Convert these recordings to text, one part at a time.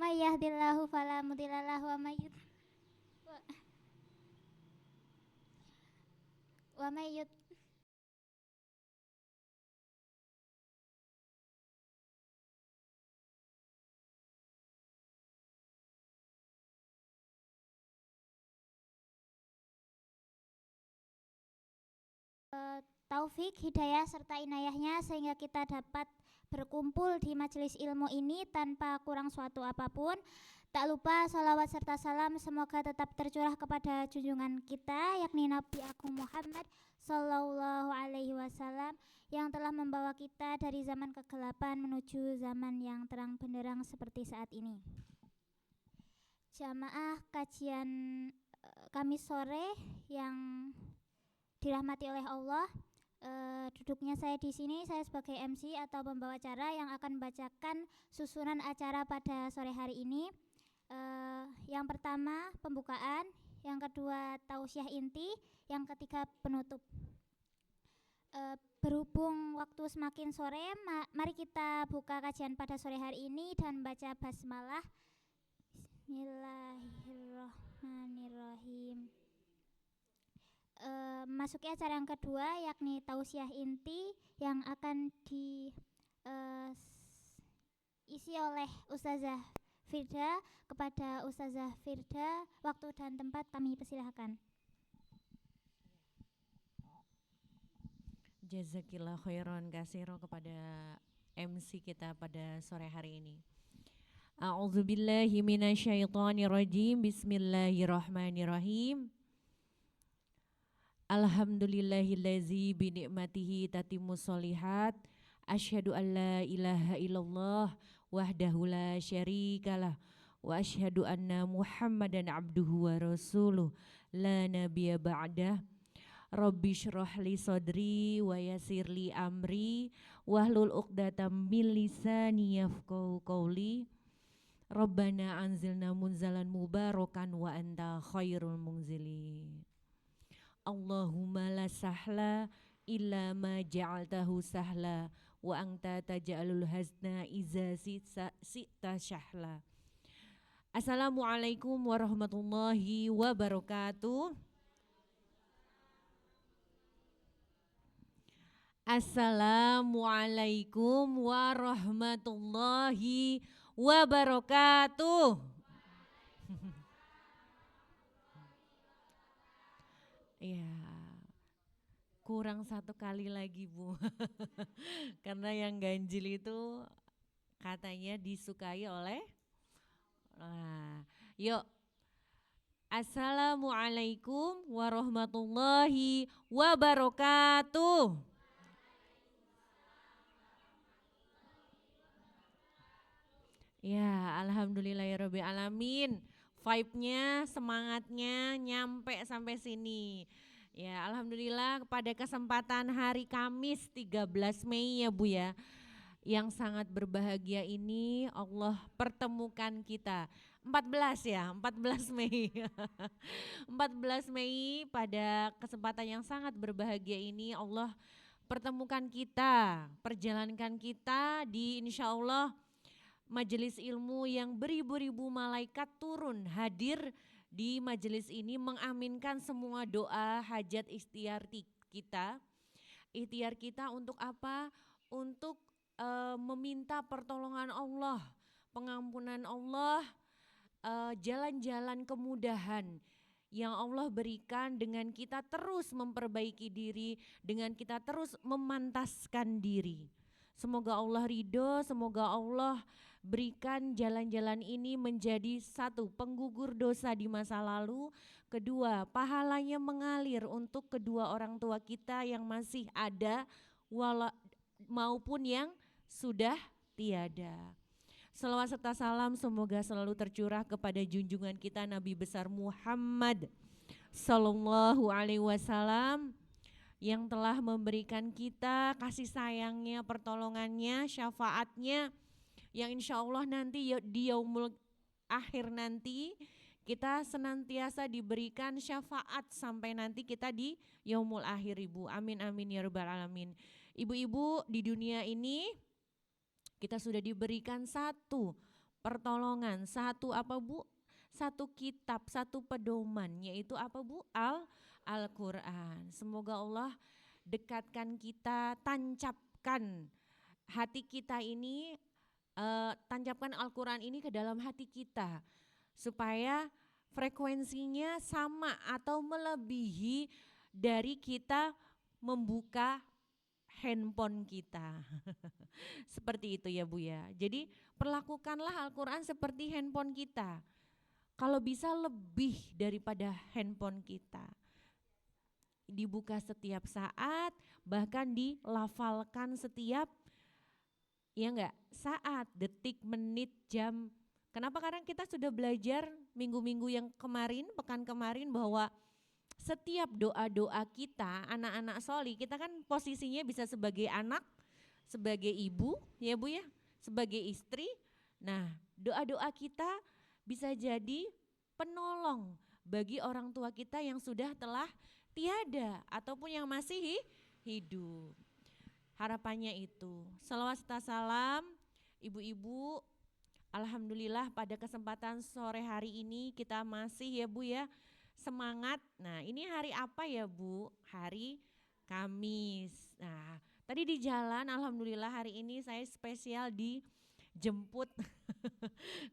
may yahdihillahu fala mudhilla lahu wa may yud taufik, hidayah serta inayahnya sehingga kita dapat berkumpul di majelis ilmu ini tanpa kurang suatu apapun. Tak lupa salawat serta salam semoga tetap tercurah kepada junjungan kita yakni Nabi Agung Muhammad Sallallahu Alaihi Wasallam yang telah membawa kita dari zaman kegelapan menuju zaman yang terang benderang seperti saat ini. Jamaah kajian Kamis sore yang dirahmati oleh Allah, duduknya saya di sini, saya sebagai MC atau pembawa acara yang akan membacakan susunan acara pada sore hari ini. Yang pertama pembukaan, yang kedua tausiah inti, yang ketiga penutup. Berhubung waktu semakin sore, mari kita buka kajian pada sore hari ini dan baca basmalah. Bismillahirrahmanirrahim. Masuki acara yang kedua yakni tausiah inti yang akan diisi oleh Ustazah Firda. Kepada Ustazah Firda, waktu dan tempat kami persilahkan. Jazakillah khairan katsiro kepada MC kita pada sore hari ini. A'udzubillahi minasyaitonirrajim. Bismillahirrahmanirrahim. Alhamdulillahillazi binikmatihi tatimmus sholihat. Asyhadu an la ilaha illallah wahdahu la syarikalah wa asyhadu anna Muhammadan abduhu wa rasuluh la nabiyya ba'dah. Rabbi syrah li sadri wa yassir li amri wahlul 'uqdatam min lisani yafqahu qawli. Rabbana anzilna munzalan mubarakan wa anta khairul munzilin. Allahumma la sahla illa ma ja'altahu sahla wa anta taj'alul hazna iza sita syahla. Assalamualaikum warahmatullahi wabarakatuh. Assalamualaikum warahmatullahi wabarakatuh. Ya, kurang satu kali lagi Bu. Karena yang ganjil itu katanya disukai oleh yuk. Assalamualaikum warahmatullahi wabarakatuh. Ya, alhamdulillahirabbil alamin. Vibe-nya, semangatnya nyampe sampai sini. Ya, alhamdulillah pada kesempatan hari Kamis 13 Mei ya Bu ya. Yang sangat berbahagia ini Allah pertemukan kita. 14 ya, 14 Mei. 14 Mei pada kesempatan yang sangat berbahagia ini Allah pertemukan kita, perjalankan kita di insya Allah majelis ilmu yang beribu-ribu malaikat turun hadir di majelis ini mengaminkan semua doa hajat ikhtiar kita. Ikhtiar kita untuk apa? Untuk meminta pertolongan Allah, pengampunan Allah, jalan-jalan kemudahan yang Allah berikan dengan kita terus memperbaiki diri, dengan kita terus memantaskan diri. Semoga Allah ridho, semoga Allah berikan jalan-jalan ini menjadi satu, penggugur dosa di masa lalu. Kedua, pahalanya mengalir untuk kedua orang tua kita yang masih ada maupun yang sudah tiada. Selawat serta salam semoga selalu tercurah kepada junjungan kita Nabi besar Muhammad Sallallahu Alaihi Wasallam yang telah memberikan kita kasih sayangnya, pertolongannya, syafaatnya, yang insya Allah nanti di yaumul akhir nanti kita senantiasa diberikan syafaat sampai nanti kita di yaumul akhir Ibu. Amin amin ya rabbal alamin. Ibu-ibu di dunia ini kita sudah diberikan satu pertolongan, satu apa Bu? Satu kitab, satu pedoman, yaitu apa Bu? Al-Quran. Semoga Allah dekatkan kita, tancapkan hati kita ini, tancapkan Al-Quran ini ke dalam hati kita, supaya frekuensinya sama atau melebihi dari kita membuka handphone kita. Seperti itu ya Bu ya. Jadi perlakukanlah Al-Quran seperti handphone kita. Kalau bisa lebih daripada handphone kita. Dibuka setiap saat, bahkan dilafalkan setiap, ya enggak, saat, detik, menit, jam. Kenapa? Karena kita sudah belajar minggu-minggu yang kemarin, pekan kemarin, bahwa setiap doa-doa kita, anak-anak soli, kita kan posisinya bisa sebagai anak, sebagai ibu, ya Bu ya, sebagai istri. Nah, doa-doa kita bisa jadi penolong bagi orang tua kita yang sudah telah tiada ataupun yang masih hidup. Harapannya itu. Shalawat serta salam ibu-ibu. Alhamdulillah pada kesempatan sore hari ini kita masih ya Bu ya semangat. Nah, ini hari apa ya Bu? Hari Kamis. Nah, tadi di jalan alhamdulillah hari ini saya spesial dijemput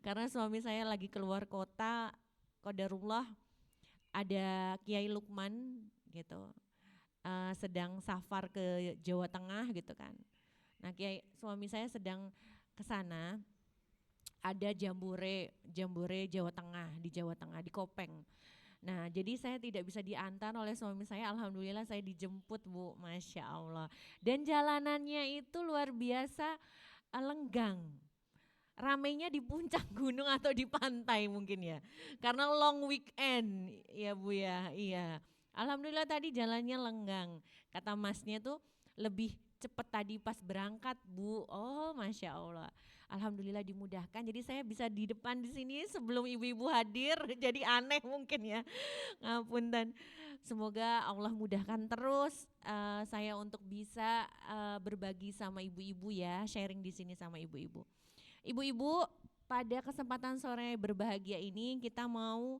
karena suami saya lagi keluar kota, qadarullah ada Kiai Lukman gitu, sedang safar ke Jawa Tengah gitu kan. Nah suami saya sedang ke sana, ada jambore Jawa Tengah di Kopeng. Nah jadi saya tidak bisa diantar oleh suami saya, alhamdulillah saya dijemput Bu, Masya Allah. Dan jalanannya itu luar biasa lenggang. Ramainya di puncak gunung atau di pantai mungkin ya, karena long weekend ya Bu ya. Iya, alhamdulillah tadi jalannya lenggang, kata masnya tuh lebih cepet tadi pas berangkat Bu. Oh Masya Allah, alhamdulillah dimudahkan, jadi saya bisa di depan di sini sebelum ibu-ibu hadir. Jadi aneh mungkin ya, ngapunten. Semoga Allah mudahkan terus saya untuk bisa berbagi sama ibu-ibu ya, sharing di sini sama ibu-ibu. Ibu-ibu, pada kesempatan sore berbahagia ini kita mau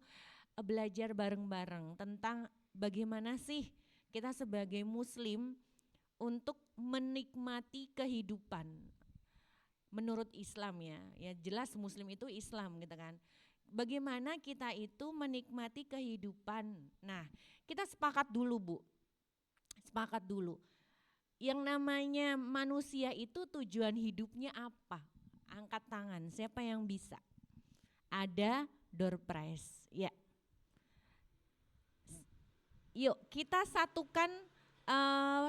belajar bareng-bareng tentang bagaimana sih kita sebagai muslim untuk menikmati kehidupan menurut Islam ya. Ya jelas muslim itu Islam gitu kan. Bagaimana kita itu menikmati kehidupan. Nah, kita sepakat dulu Bu. Sepakat dulu. Yang namanya manusia itu tujuan hidupnya apa? Angkat tangan, siapa yang bisa? Ada door prize, ya. Yuk kita satukan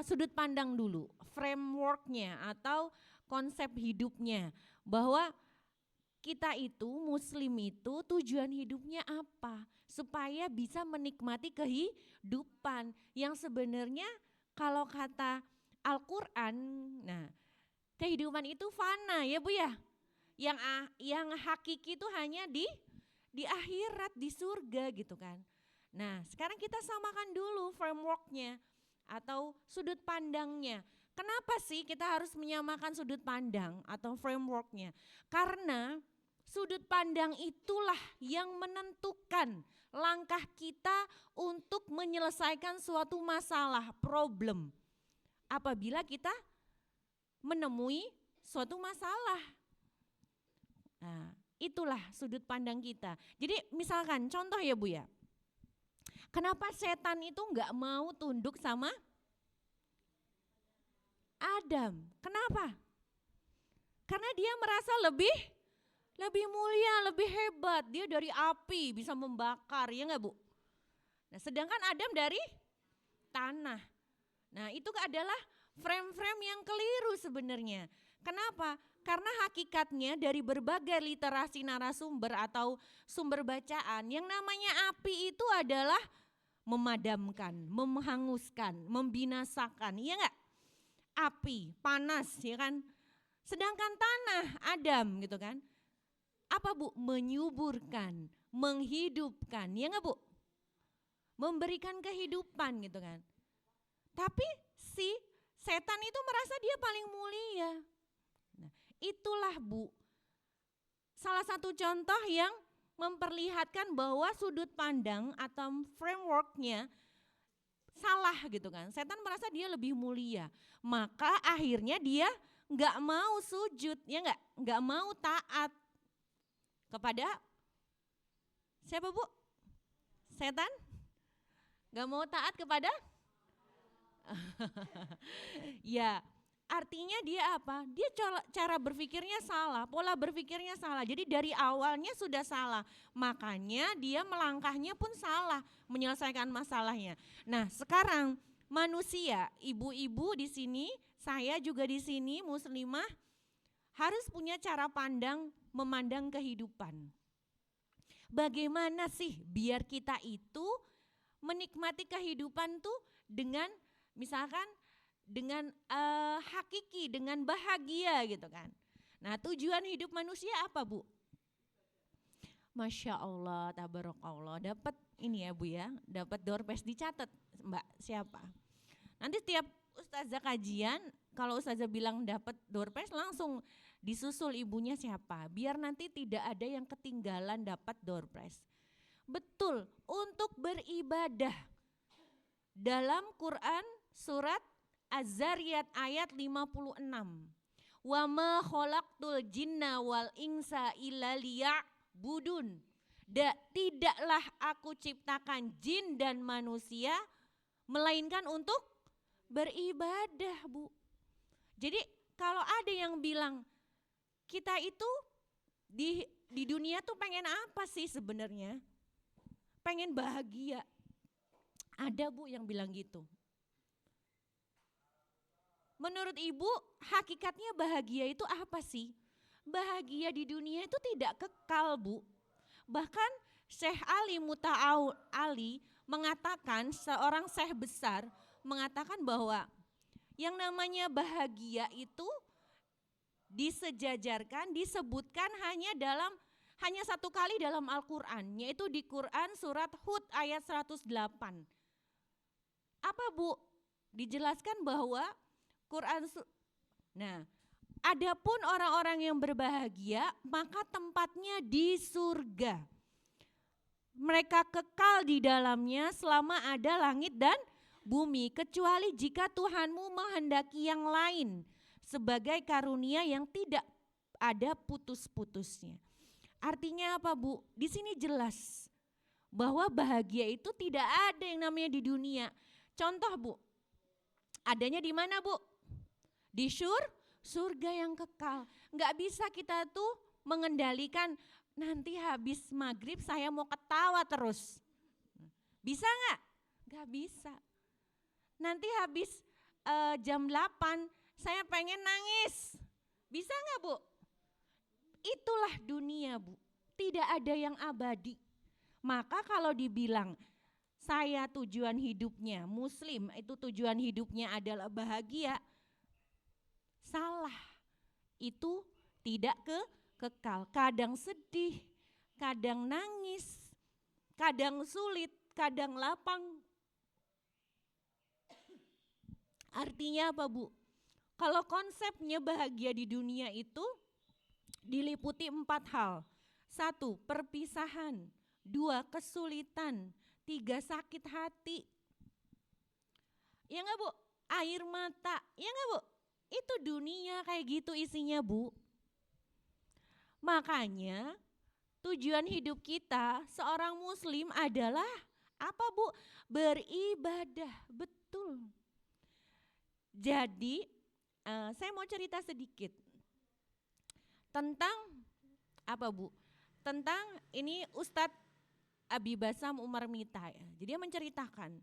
sudut pandang dulu, frameworknya atau konsep hidupnya. Bahwa kita itu, muslim itu tujuan hidupnya apa? Supaya bisa menikmati kehidupan yang sebenarnya kalau kata Al-Quran, nah kehidupan itu fana ya Bu ya. Yang hakiki itu hanya di akhirat, di surga gitu kan. Nah sekarang kita samakan dulu frameworknya atau sudut pandangnya. Kenapa sih kita harus menyamakan sudut pandang atau frameworknya? Karena sudut pandang itulah yang menentukan langkah kita untuk menyelesaikan suatu masalah, problem. Apabila kita menemui suatu masalah. Nah, itulah sudut pandang kita. Jadi misalkan contoh ya Bu ya. Kenapa setan itu enggak mau tunduk sama Adam? Kenapa? Karena dia merasa lebih mulia, lebih hebat. Dia dari api bisa membakar, ya enggak Bu? Nah, sedangkan Adam dari tanah. Nah, itu adalah frame-frame yang keliru sebenarnya. Kenapa? Karena hakikatnya dari berbagai literasi narasumber atau sumber bacaan, yang namanya api itu adalah memadamkan, menghanguskan, membinasakan, iya enggak? Api, panas ya kan? Sedangkan tanah, Adam gitu kan? Apa Bu? Menyuburkan, menghidupkan, ya enggak Bu? Memberikan kehidupan gitu kan? Tapi si setan itu merasa dia paling mulia. Nah, itulah Bu, salah satu contoh yang memperlihatkan bahwa sudut pandang atau frameworknya salah gitu kan. Setan merasa dia lebih mulia, maka akhirnya dia nggak mau sujud, ya nggak mau taat kepada siapa Bu? Setan? Nggak mau taat kepada? Ya, artinya dia apa? Dia cara berpikirnya salah, pola berpikirnya salah. Jadi dari awalnya sudah salah, makanya dia melangkahnya pun salah, menyelesaikan masalahnya. Nah, sekarang manusia, ibu-ibu di sini, saya juga di sini muslimah harus punya cara pandang memandang kehidupan. Bagaimana sih biar kita itu menikmati kehidupan tuh dengan misalkan dengan hakiki, dengan bahagia gitu kan. Nah, tujuan hidup manusia apa Bu? Masya Allah, tabarakallah, dapat ini ya Bu ya, dapat door prize, dicatat Mbak siapa. Nanti tiap ustazah kajian, kalau ustazah bilang dapat door prize langsung disusul ibunya siapa, biar nanti tidak ada yang ketinggalan dapat door prize. Betul, untuk beribadah. Dalam Quran surat Az-Zariyat ayat 56. Wa ma khalaqtul jinna wal insa illa liya'budun. Tidaklah aku ciptakan jin dan manusia melainkan untuk beribadah, Bu. Jadi kalau ada yang bilang kita itu di dunia tuh pengen apa sih sebenarnya? Pengen bahagia. Ada Bu yang bilang gitu. Menurut Ibu, hakikatnya bahagia itu apa sih? Bahagia di dunia itu tidak kekal, Bu. Bahkan Syekh Ali Muta'au Ali mengatakan, seorang syekh besar mengatakan bahwa yang namanya bahagia itu disejajarkan, disebutkan hanya satu kali dalam Al-Quran, yaitu di Quran surat Hud ayat 108. Apa Bu? Dijelaskan bahwa nah, adapun orang-orang yang berbahagia, maka tempatnya di surga. Mereka kekal di dalamnya selama ada langit dan bumi, kecuali jika Tuhanmu menghendaki yang lain, sebagai karunia yang tidak ada putus-putusnya. Artinya apa Bu? Di sini jelas bahwa bahagia itu tidak ada yang namanya di dunia. Contoh Bu, adanya di mana Bu? Di surga yang kekal. Nggak bisa kita tuh mengendalikan nanti habis maghrib saya mau ketawa terus. Bisa nggak? Nggak bisa. Nanti habis jam 8 saya pengen nangis. Bisa nggak Bu? Itulah dunia Bu, tidak ada yang abadi. Maka kalau dibilang saya tujuan hidupnya muslim, itu tujuan hidupnya adalah bahagia, salah. Itu tidak kekal. Kadang sedih, kadang nangis, kadang sulit, kadang lapang. Artinya apa Bu? Kalau konsepnya bahagia di dunia itu diliputi 4 hal. 1, perpisahan. 2, kesulitan. 3, sakit hati. Ya enggak Bu? Air mata. Ya enggak Bu? Itu dunia kayak gitu isinya Bu. Makanya tujuan hidup kita seorang muslim adalah apa Bu? Beribadah. Betul. Jadi saya mau cerita sedikit tentang apa Bu? Tentang ini Ustadz Abi Basam Umar Mita ya. Jadi dia menceritakan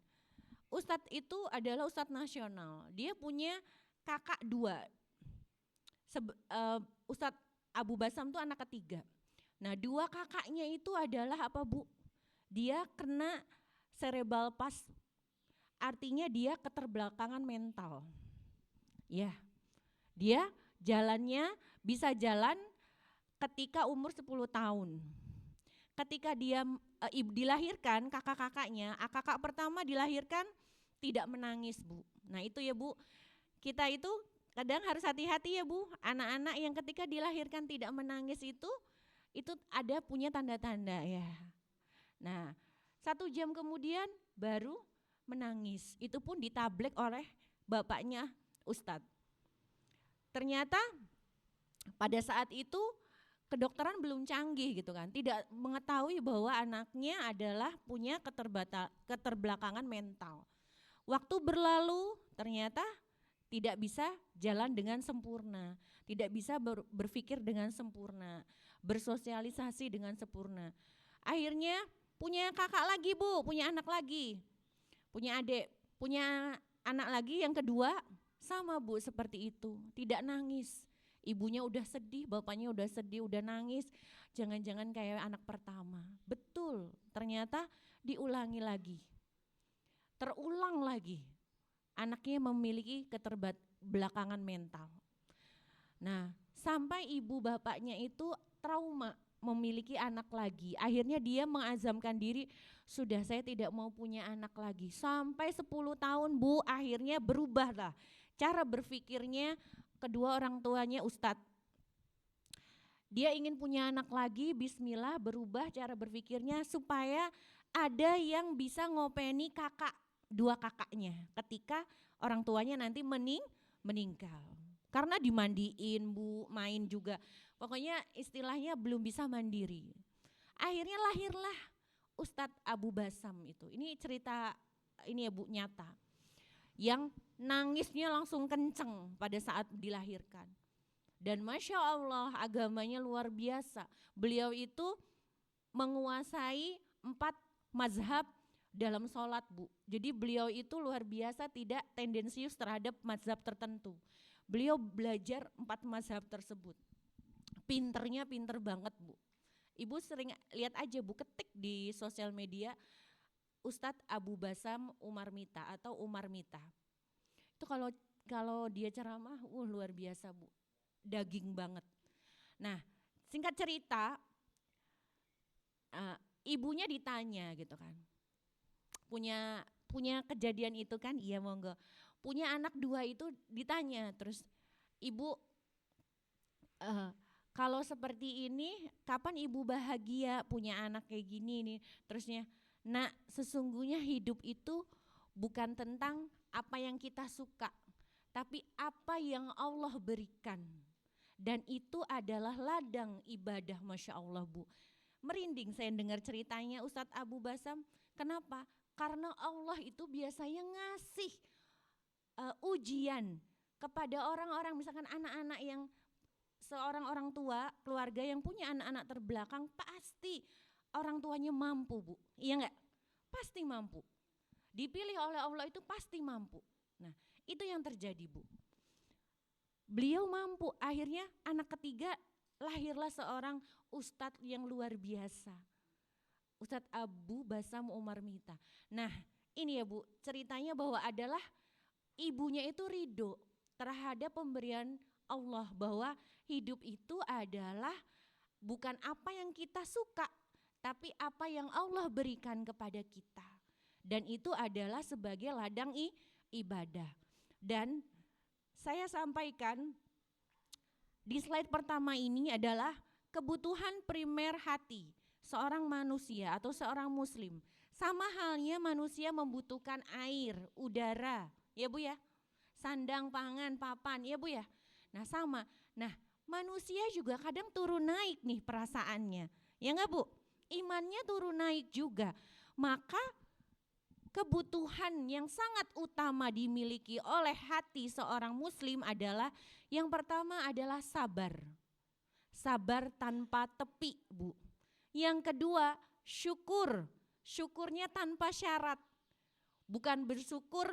Ustadz itu adalah Ustadz nasional. Dia punya kakak 2. Ustadz Abu Basam itu anak ketiga. Nah 2 kakaknya itu adalah apa Bu? Dia kena cerebral palsy. Artinya dia keterbelakangan mental. Ya, dia jalannya bisa jalan ketika umur 10 tahun. Ketika dia dilahirkan, kakak-kakaknya, kakak pertama dilahirkan tidak menangis Bu. Nah itu ya Bu, kita itu kadang harus hati-hati ya Bu, anak-anak yang ketika dilahirkan tidak menangis itu itu ada punya tanda-tanda ya. Nah, 1 jam kemudian baru menangis. Itu pun ditablek oleh bapaknya Ustadz. Ternyata pada saat itu kedokteran belum canggih gitu kan. Tidak mengetahui bahwa anaknya adalah punya keterbelakangan mental. Waktu berlalu ternyata tidak bisa jalan dengan sempurna, tidak bisa berpikir dengan sempurna, bersosialisasi dengan sempurna. Akhirnya punya kakak lagi Bu, punya anak lagi, punya adik, punya anak lagi yang kedua sama Bu seperti itu, tidak nangis. Ibunya udah sedih, bapaknya udah sedih, udah nangis, jangan-jangan kayak anak pertama. Betul, ternyata diulangi lagi, terulang lagi. Anaknya memiliki keterbelakangan mental. Nah, sampai ibu bapaknya itu trauma memiliki anak lagi. Akhirnya dia mengazamkan diri, sudah saya tidak mau punya anak lagi. Sampai 10 tahun Bu, akhirnya berubahlah cara berpikirnya kedua orang tuanya Ustadz. Dia ingin punya anak lagi, bismillah berubah cara berpikirnya supaya ada yang bisa ngopeni dua kakaknya ketika orang tuanya nanti meninggal. Karena dimandiin Bu, main juga. Pokoknya istilahnya belum bisa mandiri. Akhirnya lahirlah Ustadz Abu Basam itu. Ini cerita ini ya Bu, nyata. Yang nangisnya langsung kenceng pada saat dilahirkan. Dan Masya Allah agamanya luar biasa. Beliau itu menguasai 4 mazhab dalam sholat Bu. Jadi beliau itu luar biasa, tidak tendensius terhadap mazhab tertentu. Beliau belajar 4 mazhab tersebut. Pinternya pinter banget Bu. Ibu sering lihat aja Bu, ketik di sosial media Ustadz Abu Basam Umar Mita atau Umar Mita. Itu kalau dia ceramah luar biasa Bu. Daging banget. Nah, singkat cerita ibunya ditanya gitu kan. Punya kejadian itu kan, iya monggo. Punya anak 2 itu ditanya, terus ibu kalau seperti ini kapan ibu bahagia punya anak kayak gini nih. Terusnya, nak sesungguhnya hidup itu bukan tentang apa yang kita suka, tapi apa yang Allah berikan. Dan itu adalah ladang ibadah, Masya Allah Bu. Merinding saya dengar ceritanya Ustadz Abu Basam, kenapa? Karena Allah itu biasanya ngasih ujian kepada orang-orang, misalkan anak-anak yang seorang orang tua, keluarga yang punya anak-anak terbelakang, pasti orang tuanya mampu Bu, iya enggak? Pasti mampu. Dipilih oleh Allah itu pasti mampu. Nah itu yang terjadi Bu. Beliau mampu, akhirnya anak ketiga lahirlah seorang ustadz yang luar biasa. Ustadz Abu Basam Umar Mita. Nah ini ya Bu, ceritanya bahwa adalah ibunya itu ridho terhadap pemberian Allah, bahwa hidup itu adalah bukan apa yang kita suka, tapi apa yang Allah berikan kepada kita. Dan itu adalah sebagai ladang ibadah. Dan saya sampaikan di slide pertama ini adalah kebutuhan primer hati seorang manusia atau seorang muslim. Sama halnya manusia membutuhkan air, udara, ya Bu ya, sandang, pangan, papan, ya Bu ya. Nah sama, nah manusia juga kadang turun naik nih perasaannya, ya enggak Bu? Imannya turun naik juga. Maka kebutuhan yang sangat utama dimiliki oleh hati seorang muslim adalah yang pertama adalah sabar. Sabar tanpa tepi Bu. Yang kedua syukur. Syukurnya tanpa syarat. Bukan bersyukur,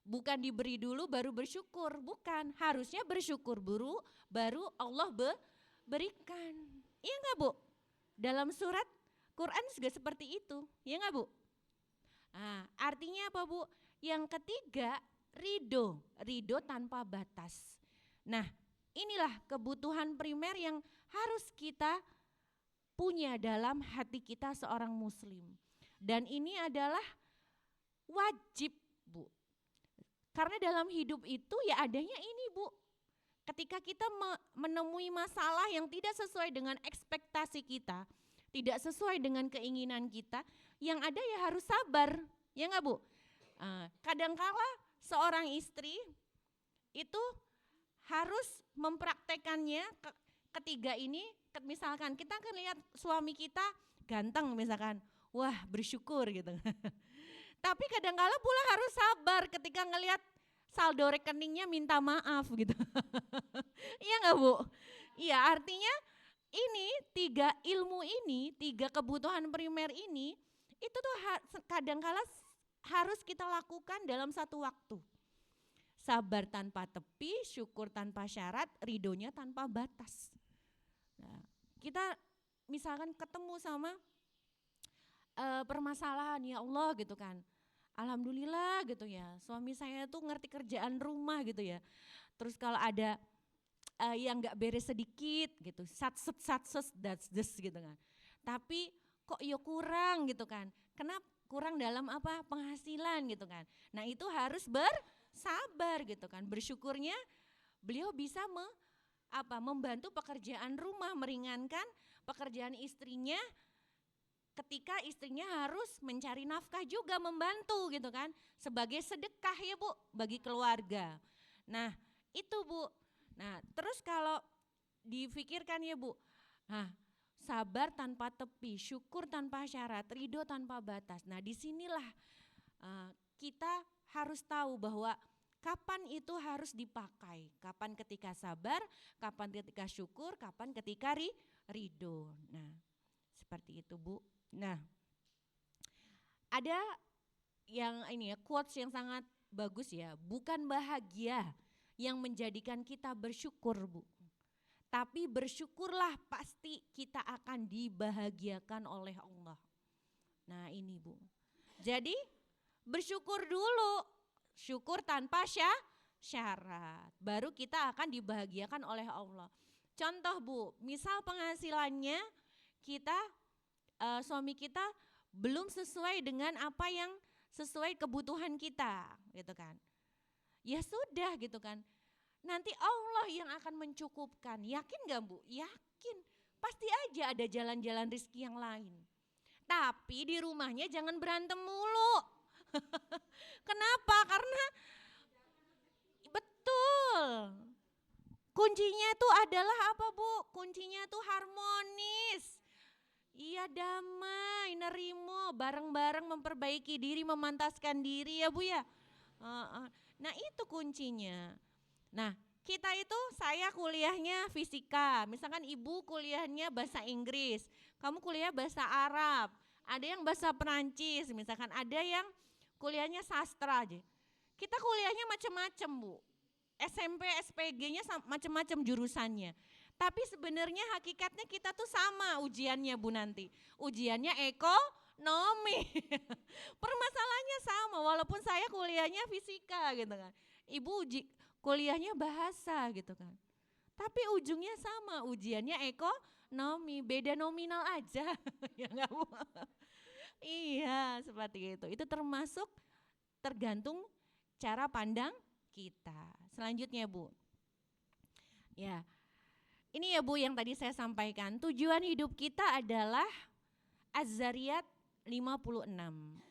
bukan diberi dulu baru bersyukur. Bukan, harusnya bersyukur dulu baru Allah berikan. Iya enggak Bu? Dalam surat Quran juga seperti itu, iya enggak Bu? Nah, artinya apa Bu? Yang ketiga, ridho tanpa batas. Nah, inilah kebutuhan primer yang harus kita punya dalam hati kita seorang muslim. Dan ini adalah wajib Bu. Karena dalam hidup itu ya adanya ini Bu. Ketika kita menemui masalah yang tidak sesuai dengan ekspektasi kita, tidak sesuai dengan keinginan kita, yang ada ya harus sabar, ya enggak Bu? Kadangkala seorang istri itu harus mempraktekannya ketiga ini, misalkan kita kan lihat suami kita ganteng misalkan, wah bersyukur gitu. Tapi kadangkala pula harus sabar ketika ngelihat saldo rekeningnya minta maaf gitu. Iya enggak Bu? Iya, artinya ini tiga kebutuhan primer ini itu tuh kadangkala harus kita lakukan dalam satu waktu. Sabar tanpa tepi, syukur tanpa syarat, ridhonya tanpa batas. Nah, kita misalkan ketemu sama permasalahan, ya Allah gitu kan. Alhamdulillah gitu ya, suami saya tuh ngerti kerjaan rumah gitu ya. Terus kalau ada yang gak beres sedikit gitu, satses, that's this gitu kan. Tapi kok ya kurang gitu kan, kenapa kurang dalam apa, penghasilan gitu kan. Nah itu harus bersabar gitu kan, bersyukurnya beliau bisa membantu pekerjaan rumah, meringankan pekerjaan istrinya ketika istrinya harus mencari nafkah juga, membantu gitu kan, sebagai sedekah ya Bu bagi keluarga. Nah itu Bu, nah terus kalau difikirkan ya Bu, nah sabar tanpa tepi, syukur tanpa syarat, ridho tanpa batas. Nah disinilah kita harus tahu bahwa kapan itu harus dipakai, kapan ketika sabar, kapan ketika syukur, kapan ketika ridho. Nah seperti itu Bu. Nah ada yang ini ya, quotes yang sangat bagus ya, bukan bahagia yang menjadikan kita bersyukur Bu, tapi bersyukurlah pasti kita akan dibahagiakan oleh Allah. Nah ini Bu, jadi bersyukur dulu, syukur tanpa syarat, baru kita akan dibahagiakan oleh Allah. Contoh Bu, misal penghasilannya kita, suami kita belum sesuai dengan apa yang sesuai kebutuhan kita gitu kan. Ya sudah gitu kan, nanti Allah yang akan mencukupkan. Yakin gak Bu? Yakin. Pasti aja ada jalan-jalan rezeki yang lain. Tapi di rumahnya jangan berantem mulu. Kenapa? Karena betul. Kuncinya itu adalah apa Bu? Kuncinya itu harmonis. Iya, damai, nerimo, bareng-bareng memperbaiki diri, memantaskan diri ya Bu ya. Nah itu kuncinya. Nah kita itu, saya kuliahnya fisika, misalkan ibu kuliahnya bahasa Inggris, kamu kuliah bahasa Arab, ada yang bahasa Perancis, misalkan ada yang kuliahnya sastra aja. Kita kuliahnya macam-macam Bu, SMP, SPG-nya macam-macam jurusannya. Tapi sebenarnya hakikatnya kita tuh sama ujiannya Bu nanti. Ujiannya ekonomi. Permasalahannya sama walaupun saya kuliahnya fisika gitu kan. Ibu kuliahnya bahasa gitu kan. Tapi ujungnya sama, ujiannya ekonomi, beda nominal aja. Ya enggak Bu? Iya, seperti itu. Itu termasuk tergantung cara pandang kita. Selanjutnya Bu. Ya. Ini ya Bu yang tadi saya sampaikan, tujuan hidup kita adalah Az-Zariyat 56.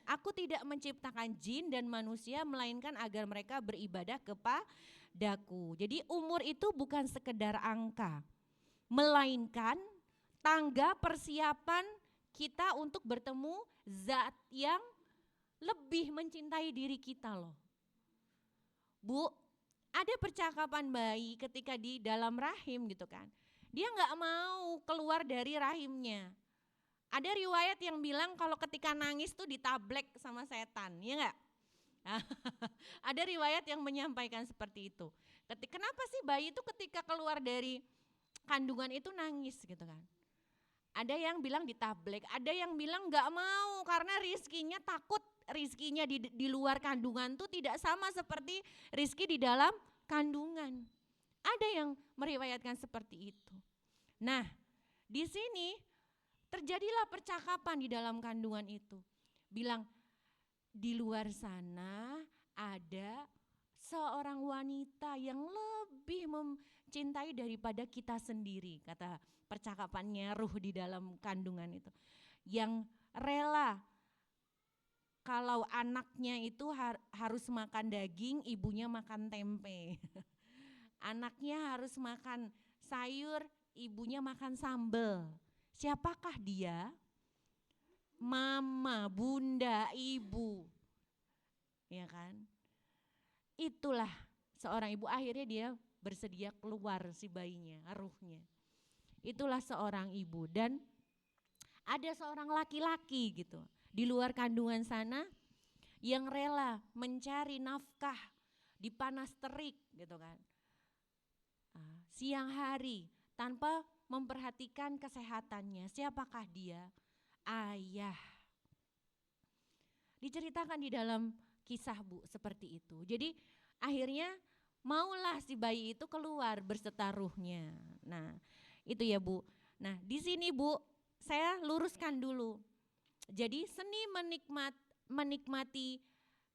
Aku tidak menciptakan jin dan manusia melainkan agar mereka beribadah kepadaku. Jadi umur itu bukan sekedar angka, melainkan tangga persiapan kita untuk bertemu zat yang lebih mencintai diri kita loh. Bu, ada percakapan bayi ketika di dalam rahim gitu kan. Dia gak mau keluar dari rahimnya. Ada riwayat yang bilang kalau ketika nangis tuh ditablek sama setan, ya gak? Ada riwayat yang menyampaikan seperti itu. Kenapa sih bayi itu ketika keluar dari kandungan itu nangis gitu kan? Ada yang bilang ditablek, ada yang bilang gak mau karena rizkinya takut. Rizkinya di luar kandungan tuh tidak sama seperti rizki di dalam kandungan. Ada yang meriwayatkan seperti itu. Nah, di sini terjadilah percakapan di dalam kandungan itu. Bilang di luar sana ada seorang wanita yang lebih mencintai daripada kita sendiri, kata percakapannya ruh di dalam kandungan itu. Yang rela kalau anaknya itu harus makan daging, ibunya makan tempe. Anaknya harus makan sayur, ibunya makan sambal. Siapakah dia? Mama, bunda, ibu. Ya kan? Itulah seorang ibu, akhirnya dia bersedia keluar si bayinya, ruhnya. Itulah seorang ibu. Dan ada seorang laki-laki gitu di luar kandungan sana yang rela mencari nafkah di panas terik gitu kan. Siang hari tanpa memperhatikan kesehatannya. Siapakah dia? Ayah. Diceritakan di dalam kisah Bu seperti itu. Jadi akhirnya maulah si bayi itu keluar berserta ruhnya. Nah itu ya Bu. Nah di sini Bu saya luruskan dulu. Jadi seni menikmati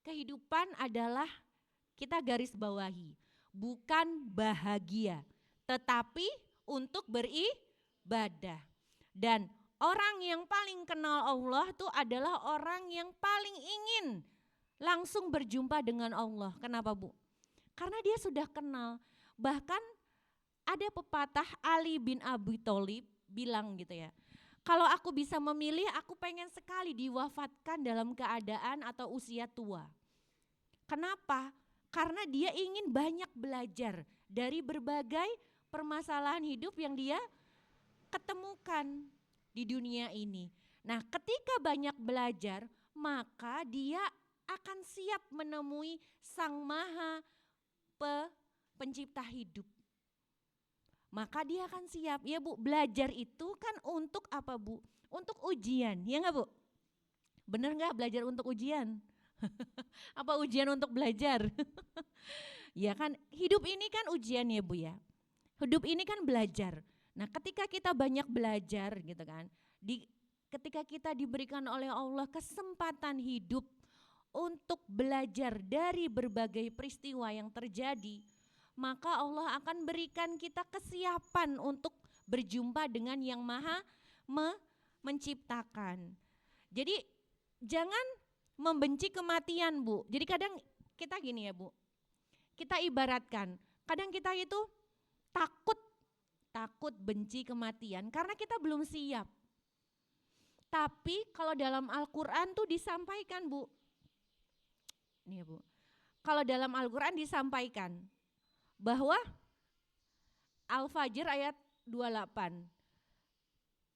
kehidupan adalah kita garis bawahi. Bukan bahagia, tetapi untuk beribadah. Dan orang yang paling kenal Allah itu adalah orang yang paling ingin langsung berjumpa dengan Allah. Kenapa Bu? Karena dia sudah kenal. Bahkan ada pepatah Ali bin Abi Thalib bilang gitu ya. Kalau aku bisa memilih, aku pengen sekali diwafatkan dalam keadaan atau usia tua. Kenapa? Karena dia ingin banyak belajar dari berbagai permasalahan hidup yang dia ketemukan di dunia ini. Nah, ketika banyak belajar, maka dia akan siap menemui Sang Maha Pencipta hidup. Maka dia akan siap. Ya Bu, belajar itu kan untuk apa Bu? Untuk ujian, ya enggak Bu? Bener enggak belajar untuk ujian? Apa ujian untuk belajar? Ya kan, hidup ini kan ujian ya Bu ya. Hidup ini kan belajar. Nah ketika kita banyak belajar gitu kan, ketika kita diberikan oleh Allah kesempatan hidup untuk belajar dari berbagai peristiwa yang terjadi, maka Allah akan berikan kita kesiapan untuk berjumpa dengan yang maha menciptakan. Jadi jangan membenci kematian Bu. Jadi kadang kita gini ya Bu, kita ibaratkan, kadang kita itu takut benci kematian karena kita belum siap. Tapi kalau dalam Al-Quran tuh disampaikan Bu, ini ya Bu, kalau dalam Al-Quran disampaikan bahwa Al-Fajr ayat 28,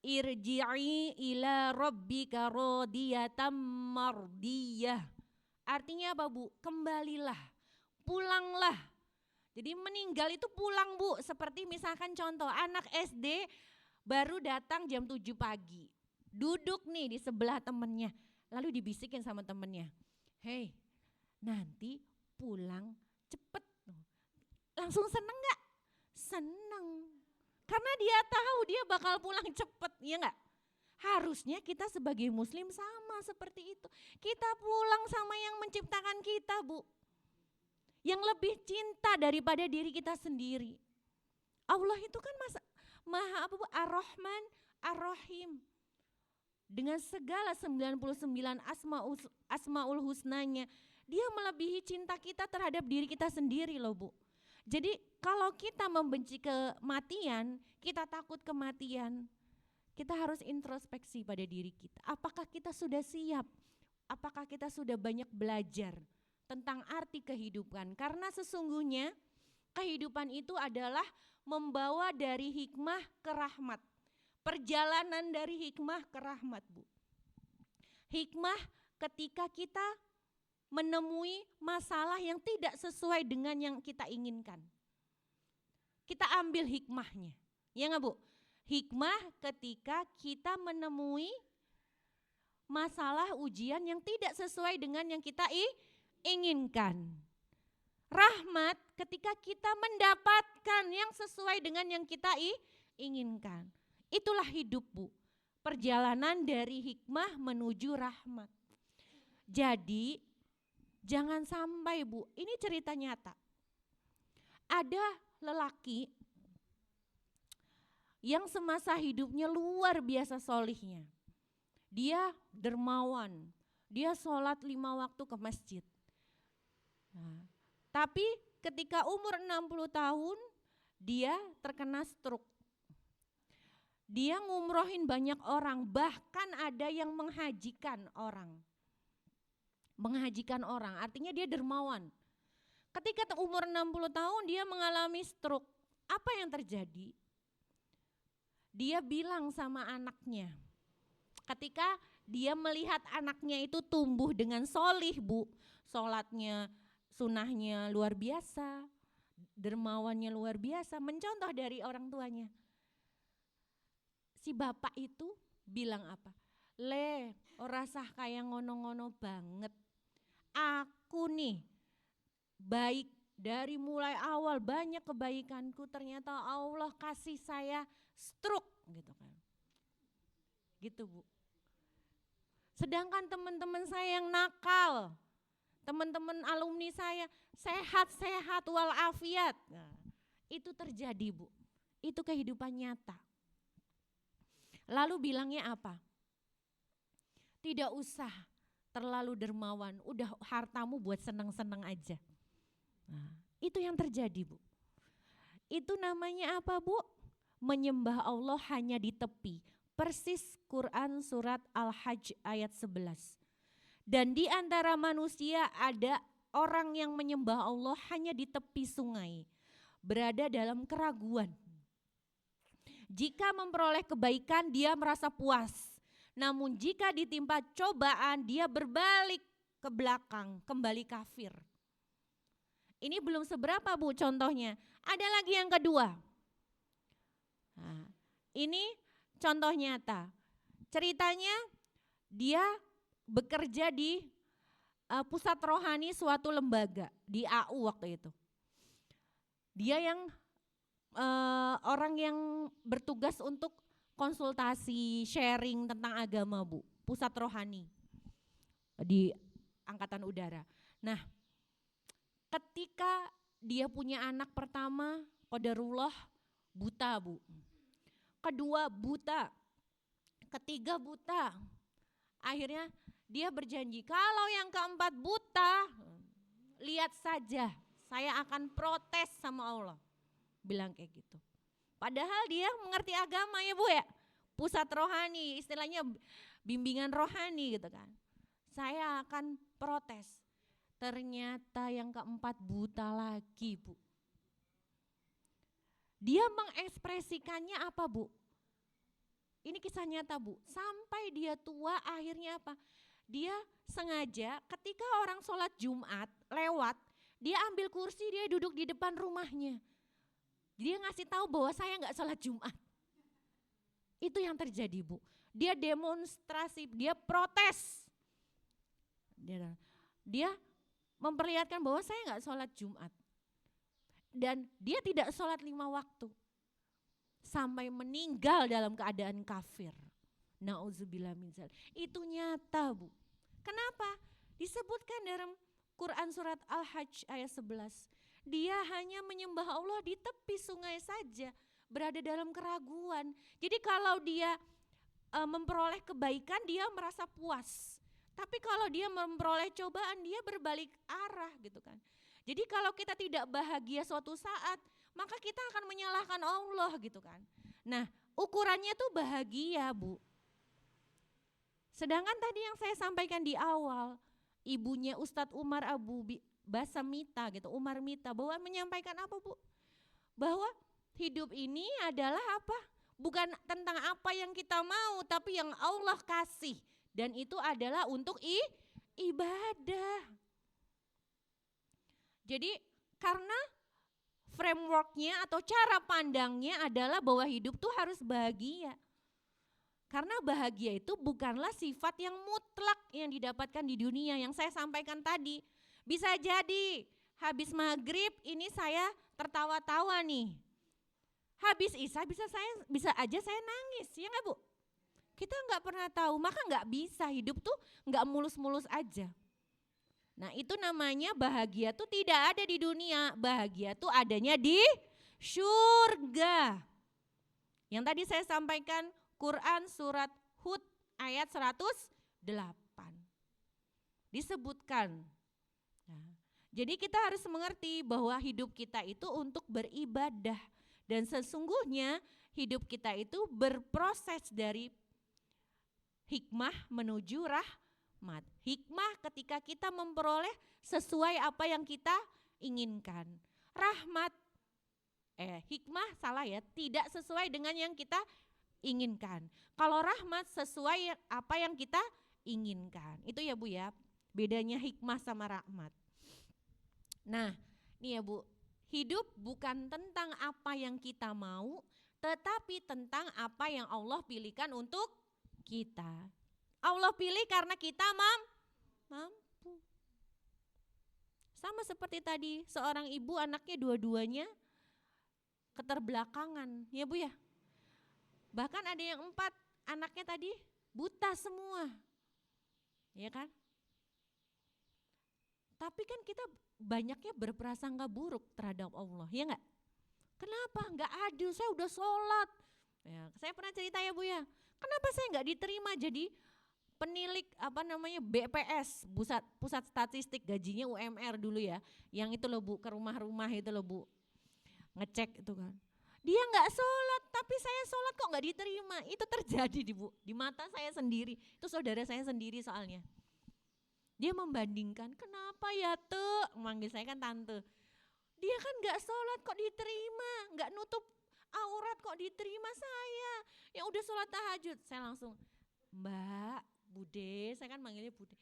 irji'i ila rabbika radiyatan mardiyah. Artinya apa Bu? Kembalilah, pulanglah. Jadi meninggal itu pulang Bu, seperti misalkan contoh anak SD baru datang jam 7 pagi. Duduk nih di sebelah temennya, lalu dibisikin sama temennya, hei nanti pulang cepet. Langsung seneng gak? Seneng. Karena dia tahu dia bakal pulang cepet, ya gak? Harusnya kita sebagai muslim sama seperti itu. Kita pulang sama yang menciptakan kita Bu. Yang lebih cinta daripada diri kita sendiri. Allah itu kan maha apa Bu? Ar-Rahman, Ar-Rahim. Dengan segala 99 asmaul husnanya, dia melebihi cinta kita terhadap diri kita sendiri loh Bu. Jadi kalau kita membenci kematian, kita takut kematian, kita harus introspeksi pada diri kita. Apakah kita sudah siap? Apakah kita sudah banyak belajar tentang arti kehidupan? Karena sesungguhnya kehidupan itu adalah membawa dari hikmah ke rahmat. Perjalanan dari hikmah ke rahmat Bu. Hikmah ketika kita menemui masalah yang tidak sesuai dengan yang kita inginkan. Kita ambil hikmahnya, ya enggak Bu? Hikmah ketika kita menemui masalah ujian yang tidak sesuai dengan yang kita inginkan. Rahmat ketika kita mendapatkan yang sesuai dengan yang kita inginkan. Itulah hidup Bu, perjalanan dari hikmah menuju rahmat. Jadi Jangan sampai Bu, ini cerita nyata. Ada lelaki yang semasa hidupnya luar biasa solihnya. Dia dermawan, dia sholat 5 waktu ke masjid. Nah, tapi ketika umur 60 tahun, dia terkena stroke. Dia ngumrohin banyak orang, bahkan ada yang menghajikan orang. Menghajikan orang, artinya dia dermawan. Ketika umur 60 tahun dia mengalami stroke. Apa yang terjadi? Dia bilang sama anaknya, ketika dia melihat anaknya itu tumbuh dengan solih Bu, sholatnya, sunahnya luar biasa, dermawannya luar biasa, mencontoh dari orang tuanya. Si bapak itu bilang apa? Le, ora sah kaya ngono-ngono banget. Aku nih baik dari mulai awal, banyak kebaikanku, ternyata Allah kasih saya stroke gitu kan. Gitu Bu. Sedangkan teman-teman saya yang nakal, teman-teman alumni saya sehat-sehat walafiat. Nah, itu terjadi Bu. Itu kehidupan nyata. Lalu bilangnya apa? Tidak usah terlalu dermawan, udah hartamu buat seneng-seneng aja. Nah, itu yang terjadi Bu. Itu namanya apa Bu? Menyembah Allah hanya di tepi. Persis Quran surat Al-Hajj ayat 11. Dan di antara manusia ada orang yang menyembah Allah hanya di tepi sungai. Berada dalam keraguan. Jika memperoleh kebaikan dia merasa puas. Namun jika ditimpa cobaan dia berbalik ke belakang, kembali kafir. Ini belum seberapa Bu contohnya. Ada lagi yang kedua. Nah, ini contoh nyata. Ceritanya dia bekerja di pusat rohani suatu lembaga di AU waktu itu. Dia yang orang yang bertugas untuk konsultasi, sharing tentang agama Bu, pusat rohani di Angkatan Udara. Nah, ketika dia punya anak pertama, qadarullah buta Bu. Kedua buta, ketiga buta. Akhirnya dia berjanji, kalau yang keempat buta, lihat saja, saya akan protes sama Allah. Bilang kayak gitu. Padahal dia mengerti agama ya Bu ya. Pusat rohani, istilahnya bimbingan rohani gitu kan. Saya akan protes. Ternyata yang keempat buta lagi Bu. Dia mengekspresikannya apa Bu? Ini kisah nyata Bu. Sampai dia tua akhirnya apa? Dia sengaja ketika orang sholat Jumat lewat, dia ambil kursi, dia duduk di depan rumahnya. Dia ngasih tahu bahwa saya nggak sholat Jumat. Itu yang terjadi Bu. Dia demonstrasi, dia protes. Dia memperlihatkan bahwa saya nggak sholat Jumat. Dan dia tidak sholat 5 waktu. Sampai meninggal dalam keadaan kafir. Na'udzubillah min dzalik. Itu nyata Bu. Kenapa? Disebutkan dalam Quran surat Al-Hajj ayat 11. Dia hanya menyembah Allah di tepi sungai saja, berada dalam keraguan. Jadi kalau dia memperoleh kebaikan dia merasa puas. Tapi kalau dia memperoleh cobaan dia berbalik arah gitu kan. Jadi kalau kita tidak bahagia suatu saat, maka kita akan menyalahkan Allah gitu kan. Nah, ukurannya tuh bahagia Bu. Sedangkan tadi yang saya sampaikan di awal, ibunya Ustadz Umar Abu Basamita gitu, Umar Mita, bahwa menyampaikan apa Bu? Bahwa hidup ini adalah apa? Bukan tentang apa yang kita mau, tapi yang Allah kasih. Dan itu adalah untuk ibadah. Jadi karena frameworknya atau cara pandangnya adalah bahwa hidup tuh harus bahagia. Karena bahagia itu bukanlah sifat yang mutlak yang didapatkan di dunia yang saya sampaikan tadi. Bisa jadi habis maghrib ini saya tertawa-tawa nih. Habis isya bisa aja saya nangis, ya enggak Bu? Kita enggak pernah tahu, maka enggak bisa, hidup tuh enggak mulus-mulus aja. Nah itu namanya bahagia tuh tidak ada di dunia, bahagia tuh adanya di surga. Yang tadi saya sampaikan Quran surat Hud ayat 108. Disebutkan. Nah, jadi kita harus mengerti bahwa hidup kita itu untuk beribadah. Dan sesungguhnya hidup kita itu berproses dari hikmah menuju rahmat. Hikmah ketika kita memperoleh sesuai apa yang kita inginkan. Rahmat, hikmah salah ya, tidak sesuai dengan yang kita inginkan. Kalau rahmat sesuai apa yang kita inginkan. Itu ya Bu ya, bedanya hikmah sama rahmat. Nah, nih ya Bu, hidup bukan tentang apa yang kita mau, tetapi tentang apa yang Allah pilihkan untuk kita. Allah pilih karena kita mampu. Sama seperti tadi, seorang ibu anaknya dua-duanya keterbelakangan, ya Bu ya. Bahkan ada yang 4 anaknya tadi buta semua, ya kan? Tapi kan kita banyaknya berprasangka buruk terhadap Allah, ya enggak? Kenapa? Enggak adil, saya udah sholat. Ya, saya pernah cerita ya Bu ya, kenapa saya enggak diterima jadi penilik BPS, pusat statistik, gajinya UMR dulu ya, yang itu loh Bu, ke rumah-rumah itu loh Bu, ngecek itu kan. Dia enggak sholat, tapi saya sholat kok enggak diterima. Itu terjadi di mata saya sendiri, itu saudara saya sendiri soalnya. Dia membandingkan, kenapa ya manggil saya kan tante. Dia kan enggak sholat kok diterima, enggak nutup aurat kok diterima, saya yang udah sholat tahajud. Saya langsung, Mbak, Bude, saya kan manggilnya Bude.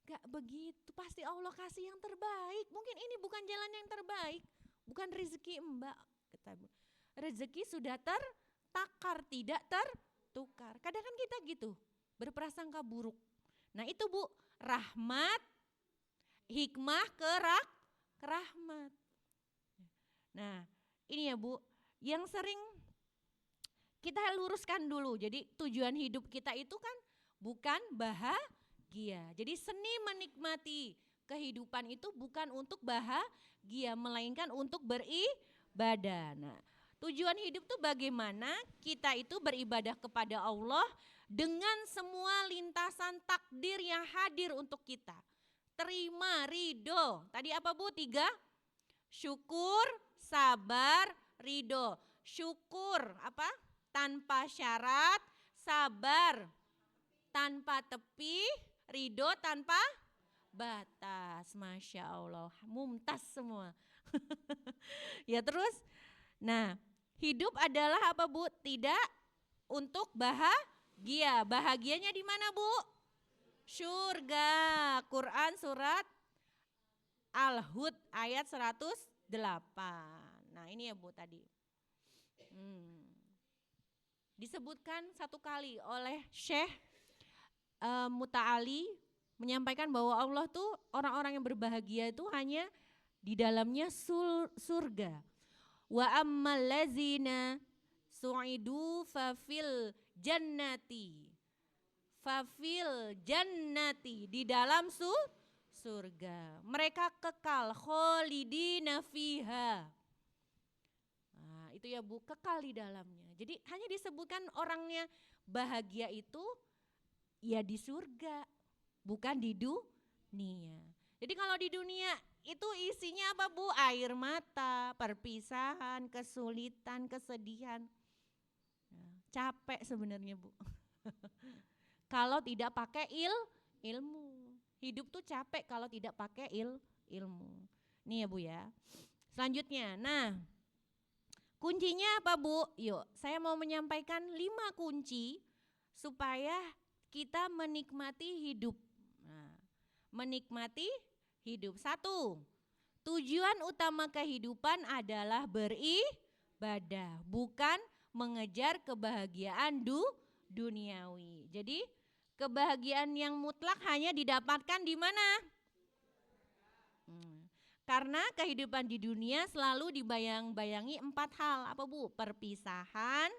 Gak begitu, pasti Allah kasih yang terbaik. Mungkin ini bukan jalan yang terbaik, bukan rezeki Mbak. Kata Bu, rezeki sudah tertakar, tidak tertukar. Kadang kan kita gitu, berprasangka buruk. Nah itu Bu, rahmat, hikmah ke rahmat. Nah ini ya Bu, yang sering kita luruskan dulu. Jadi tujuan hidup kita itu kan bukan bahagia. Jadi seni menikmati kehidupan itu bukan untuk bahagia, melainkan untuk beribadah. Nah, tujuan hidup itu bagaimana kita itu beribadah kepada Allah dengan semua lintasan takdir yang hadir untuk kita. Terima, ridho. Tadi apa Bu? 3. Syukur, sabar, ridho. Syukur apa? Tanpa syarat, sabar tanpa tepi, ridho tanpa batas. Masya Allah, mumtaz semua. Ya terus, nah hidup adalah apa Bu? Tidak untuk bahagia. Bahagianya di mana Bu? Surga. Quran surat Al-Hud ayat 108. Nah ini ya Bu tadi. Disebutkan satu kali oleh Syekh Muta'ali menyampaikan bahwa Allah tuh orang-orang yang berbahagia itu hanya di dalamnya surga. Wa ammal ladzina su'idu fafil jannati. Fafil jannati, di dalam surga. Mereka kekal kholidina fiha. Nah, itu ya Bu, kekal di dalamnya. Jadi hanya disebutkan orangnya bahagia itu ya di surga, bukan di dunia. Jadi kalau di dunia itu isinya apa Bu? Air mata, perpisahan, kesulitan, kesedihan. Capek sebenarnya Bu. Kalau tidak pakai ilmu. Hidup tuh capek kalau tidak pakai ilmu. Nih ya Bu ya. Selanjutnya, nah kuncinya apa Bu? Yuk, saya mau menyampaikan 5 kunci supaya kita menikmati hidup. Nah, menikmati hidup. 1, tujuan utama kehidupan adalah beribadah, bukan mengejar kebahagiaan duniawi. Jadi kebahagiaan yang mutlak hanya didapatkan di mana? Karena kehidupan di dunia selalu dibayang-bayangi 4 hal. Apa Bu? Perpisahan,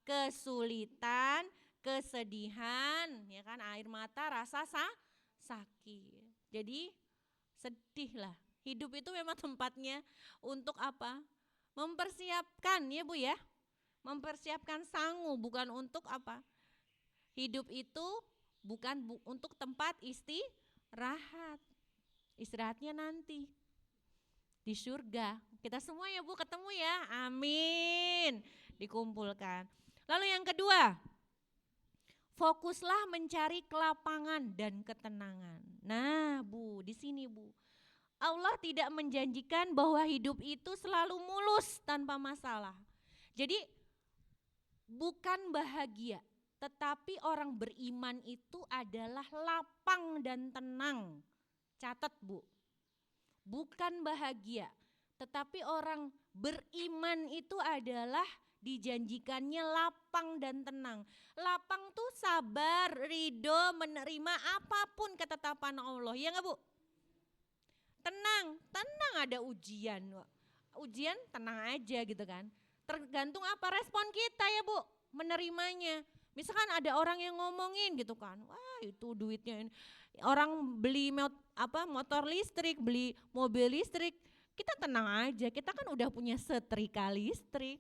kesulitan, kesedihan, ya kan, air mata, rasa sakit. Jadi Sedih lah. Hidup itu memang tempatnya untuk apa? Mempersiapkan ya Bu ya. Mempersiapkan sangu, bukan untuk apa? Hidup itu bukan untuk tempat istirahat. Istirahatnya nanti di surga. Kita semua ya Bu ketemu ya. Amin. Dikumpulkan. Lalu yang kedua, fokuslah mencari kelapangan dan ketenangan. Nah, Bu, di sini Bu. Allah tidak menjanjikan bahwa hidup itu selalu mulus tanpa masalah. Jadi bukan bahagia, tetapi orang beriman itu adalah lapang dan tenang. Catat Bu, bukan bahagia, tetapi orang beriman itu adalah dijanjikannya lapang dan tenang. Lapang tuh sabar, ridho, menerima apapun ketetapan Allah, ya enggak Bu? Tenang, tenang ada ujian. Ujian tenang aja gitu kan. Tergantung apa respon kita ya Bu, menerimanya. Misalkan ada orang yang ngomongin gitu kan, wah itu duitnya ini. Orang beli motor listrik, beli mobil listrik, kita tenang aja, kita kan udah punya setrika listrik.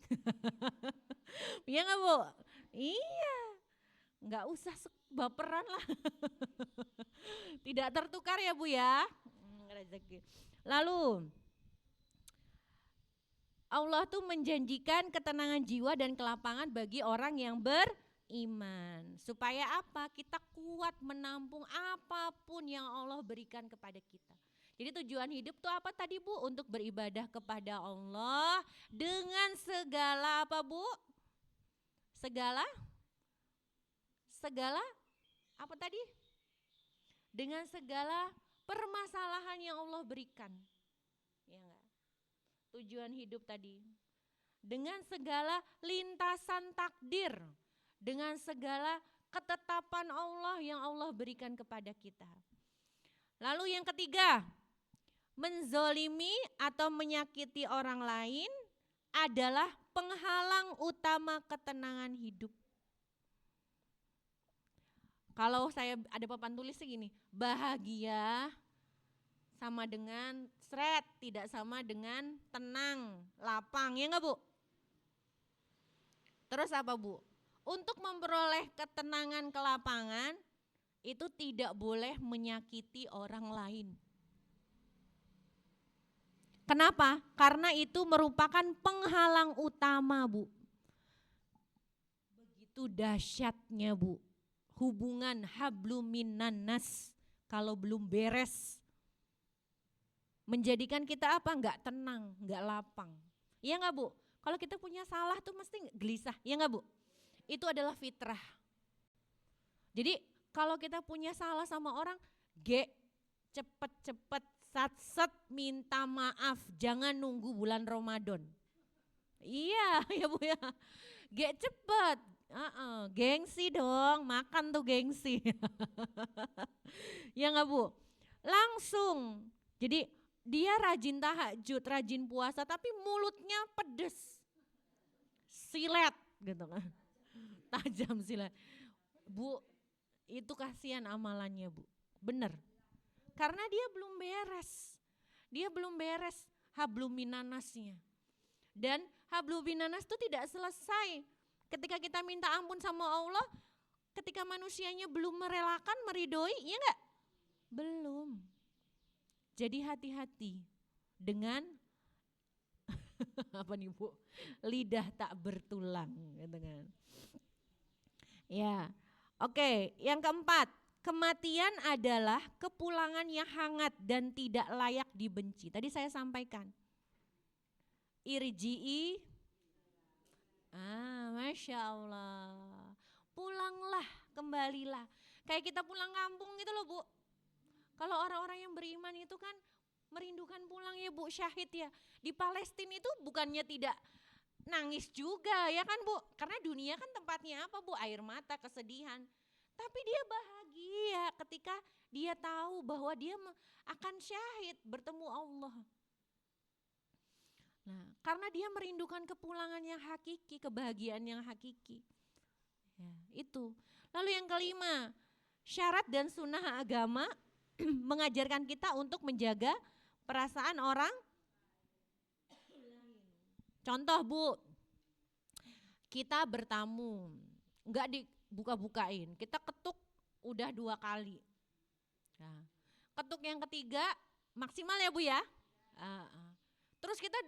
Iya nggak Bu? Iya, nggak usah baperan lah. Tidak tertukar ya Bu ya. Rezeki. Lalu Allah tuh menjanjikan ketenangan jiwa dan kelapangan bagi orang yang beriman. Supaya apa? Kita kuat menampung apapun yang Allah berikan kepada kita. Jadi tujuan hidup tuh apa tadi Bu? Untuk beribadah kepada Allah dengan segala apa Bu? Segala apa tadi? Dengan segala permasalahan yang Allah berikan. Ya enggak? Tujuan hidup tadi. Dengan segala lintasan takdir, dengan segala ketetapan Allah yang Allah berikan kepada kita. Lalu yang ketiga, menzolimi atau menyakiti orang lain adalah penghalang utama ketenangan hidup. Kalau saya ada papan tulis segini, bahagia sama dengan tidak sama dengan tenang, lapang, ya enggak Bu? Terus apa Bu? Untuk memperoleh ketenangan, kelapangan, itu tidak boleh menyakiti orang lain. Kenapa? Karena itu merupakan penghalang utama Bu. Begitu dahsyatnya Bu. Hubungan hablum minan nas kalau belum beres menjadikan kita apa? Enggak tenang, enggak lapang. Iya enggak Bu? Kalau kita punya salah tuh mesti gelisah, iya enggak Bu? Itu adalah fitrah. Jadi kalau kita punya salah sama orang, cepet-cepet sat-set minta maaf, jangan nunggu bulan Ramadan. Iya ya Bu ya, cepet. Gengsi dong, makan tuh gengsi. Ya enggak Bu? Langsung. Jadi dia rajin tahajud, rajin puasa tapi mulutnya pedes. Silet gitu kan. Tajam silet. Bu, itu kasihan amalannya Bu. Bener. Karena dia belum beres. Dia belum beres hablum minanasnya. Dan hablum minanas itu tidak selesai. Ketika kita minta ampun sama Allah, ketika manusianya belum merelakan, meridoi, ya enggak? Belum. Jadi hati-hati dengan apa nih Bu? Lidah tak bertulang, gitu kan. Ya, oke. Yang keempat, kematian adalah kepulangan yang hangat dan tidak layak dibenci. Tadi saya sampaikan. Irji'i. Masya Allah. Pulanglah, kembalilah. Kayak kita pulang kampung gitu loh Bu. Kalau orang-orang yang beriman itu kan merindukan pulang ya Bu, syahid ya. Di Palestina itu bukannya tidak nangis juga ya kan Bu. Karena dunia kan tempatnya apa Bu, air mata, kesedihan. Tapi dia bahagia ketika dia tahu bahwa dia akan syahid bertemu Allah. Nah, karena dia merindukan kepulangan yang hakiki, kebahagiaan yang hakiki. Ya, itu. Lalu yang kelima, syarat dan sunnah agama mengajarkan kita untuk menjaga perasaan orang. Contoh Bu, kita bertamu, enggak dibuka-bukain, kita ketuk udah 2 kali. Nah, ketuk yang ketiga maksimal ya Bu ya. Terus kita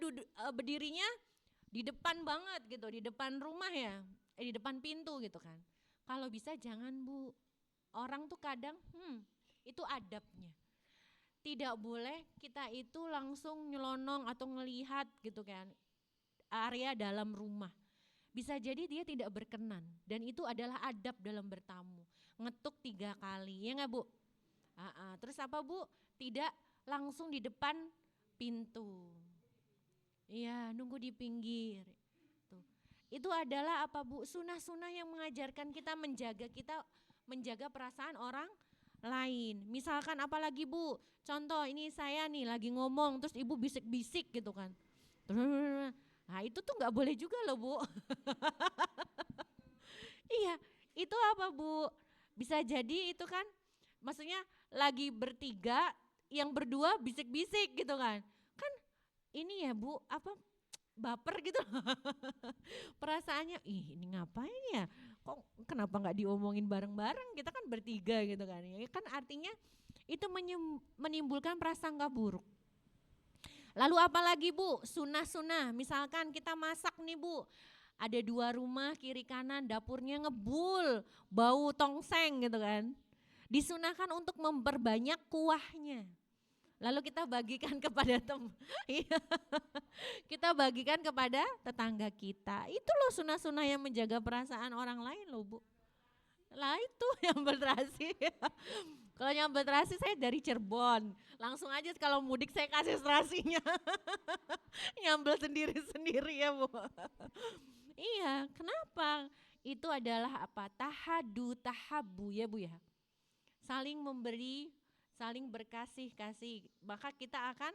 berdirinya di depan banget gitu, di depan rumah ya, di depan pintu gitu kan. Kalau bisa jangan Bu, orang tuh kadang itu adabnya. Tidak boleh kita itu langsung nyelonong atau ngelihat gitu kan area dalam rumah. Bisa jadi dia tidak berkenan dan itu adalah adab dalam bertamu. Ngetuk 3 kali, ya enggak Bu? Terus apa Bu? Tidak langsung di depan pintu. Iya, nunggu di pinggir. Tuh. Itu adalah apa Bu? Sunah-sunah yang mengajarkan kita menjaga perasaan orang lain. Misalkan apalagi Bu, contoh ini saya nih lagi ngomong terus ibu bisik-bisik gitu kan. Nah itu tuh gak boleh juga loh Bu. Iya, itu apa Bu? Bisa jadi itu kan, maksudnya lagi bertiga, yang berdua bisik-bisik gitu kan. Kan ini ya Bu, apa baper gitu. Perasaannya, ini ngapain ya? Kok kenapa gak diomongin bareng-bareng? Kita kan bertiga gitu kan. Ya kan artinya itu menimbulkan prasangka buruk. Lalu apalagi Bu, sunah-sunah, misalkan kita masak nih Bu, ada 2 rumah kiri kanan, dapurnya ngebul, bau tongseng gitu kan. Disunahkan untuk memperbanyak kuahnya. Lalu kita bagikan kepada kita bagikan kepada tetangga kita. Itu loh sunah-sunah yang menjaga perasaan orang lain loh Bu. Lah itu yang berterasi. Kalau nyambel terasi saya dari Cirebon, langsung aja kalau mudik saya kasih terasinya. Nyambel sendiri-sendiri ya Bu. Iya, kenapa? Itu adalah apa? Tahadu, tahabu ya Bu ya. Saling memberi, saling berkasih-kasih, maka kita akan